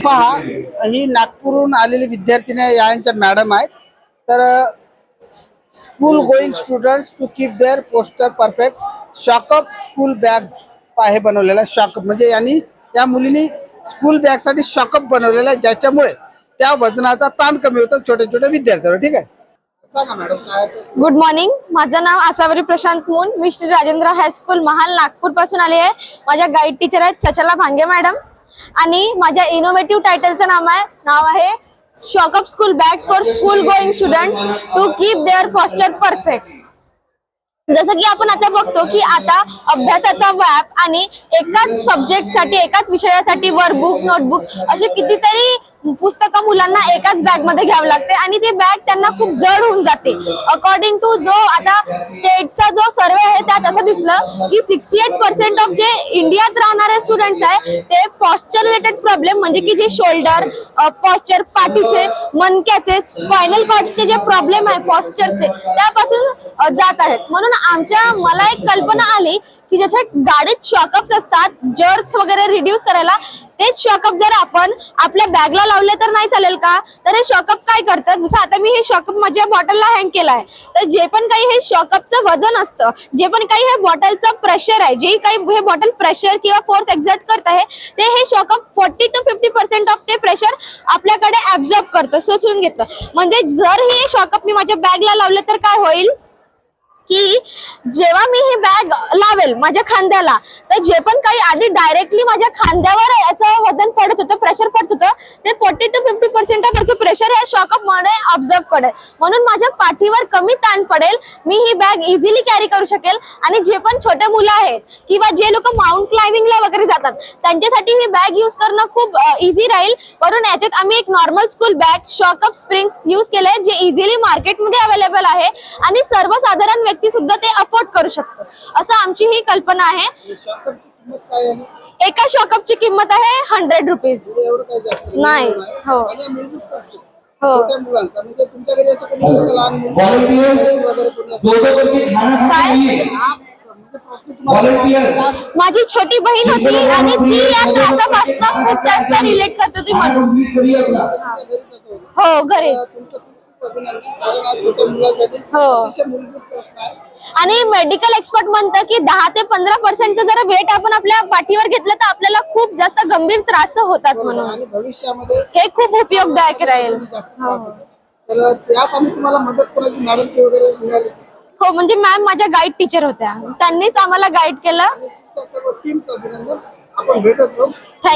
पहा, ही नागपूरहून आलेली विद्यार्थिनी यांच्या मॅडम आहेत. तर school going students to keep their poster perfect shockup school bags आहे बनवलेला. शॉकअप म्हणजे यांनी या मुलींनी स्कूल बॅग साठी शॉकअप बनवलेला आहे, ज्याच्यामुळे त्या वजनाचा ताण कमी होतो छोटे छोटे विद्यार्थ्यांवर. ठीक आहे, सांगा मॅडम काय. गुड मॉर्निंग, माझं नाव आसावरी प्रशांत मून. मी श्री राजेंद्र हायस्कूल महाल नागपूर पासून आले आहे. माझ्या गाईड टीचर आहेत सचला भांगे मॅडम आणि माझ्या इनोव्हेटिव्ह टायटलचं नाव आहे shockup school bags for school going students to keep their posture perfect. जसं की आपण आता बघतो की आता अभ्यासाचा व्याप आणि एकाच सब्जेक्ट साठी एकाच विषयासाठी वर्कबुक नोटबुक असे कितीतरी पुस्तकं मुलांना एकाच बॅग मध्ये घ्यावं लागते आणि ती बॅग त्यांना खूप जड होऊन जाते. अकॉर्डिंग टू जो आता स्टेटचा जो सर्वे आहे त्यात असं दिसलं की 68% ऑफ जे इंडियात राहणारे स्टुडंट्स आहे ते पॉस्चर रिलेटेड प्रॉब्लेम म्हणजे की जे शोल्डर पॉस्चर पाठीचे मणक्याचे स्पायनल कॉर्ड्सचे जे प्रॉब्लेम आहे पॉस्चरचे त्यापासून जात आहेत. म्हणून मला एक कल्पना आली की जशा गाडीत शॉकअप्स असतात जर्क्स वगैरे रिड्यूस करायला, तेच शॉकअप जर आपण आपल्या बॅगला लावले तर नाही चालेल का? तर हे शॉकअप काय करतात, जसं आता मी हे शॉकअप माझ्या बॉटलला हँग केलाय, तर जे पण काही हे शॉकअपचं वजन असतं, जे पण काही हे बॉटलचं प्रेशर आहे, जे काही हे बॉटल प्रेशर किंवा फोर्स एक्झर्ट करत आहे ते हे शॉकअप 40 to 50% ऑफ ते प्रेशर आपल्याकडे ऍब्झॉर्ब करतं, शोषून घेतं. म्हणजे जर हे शॉकअप मी माझ्या बॅगला लावले तर काय होईल की जेव्हा मी ही बॅग लावेल माझ्या खांद्याला तर जे पण काही आधी डायरेक्टली माझ्या खांद्यावर याचं वजन पडत होतं प्रेशर पडत होतं ते 40 to 50% ऑफ याचं प्रेशर हे शॉकअप मध्ये ऑब्झर्व करेल. म्हणून माझ्या पाठीवर कमी ताण पडेल, मी ही बॅग इझिली कॅरी करू शकेल. आणि जे पण छोटे मुलं आहेत किंवा जे लोक माउंट क्लाइम्बिंगला वगैरे जातात त्यांच्यासाठी ही बॅग यूज करणं खूप इझी राहील. म्हणून याच्यात आम्ही एक normal school bag shock up springs use केले जे इझिली मार्केटमध्ये अवेलेबल आहे आणि सर्वसाधारण व्यक्ती सुद्धा ते अफोर्ड करू शकतो, असं आमची ही कल्पना आहे. एका शॉकअपची किंमत आहे 100 रुपीज. नाही हो हो माझी छोटी बहीण होती आणि ती या त्रासापासून खूप जास्त रिलेट करत होती म्हणून हो घरीच हो. आणि मेडिकल एक्सपर्ट म्हणतं की 10 ते 15% जरा वेट आपण आपल्या पाठीवर घेतलं तर आपल्याला खूप जास्त गंभीर त्रास होतात. म्हणून भविष्यामध्ये हे खूप उपयोगदायक राहील. हो म्हणजे मॅम माझ्या गाईड टीचर होत्या, त्यांनीच आम्हाला गाईड केलं.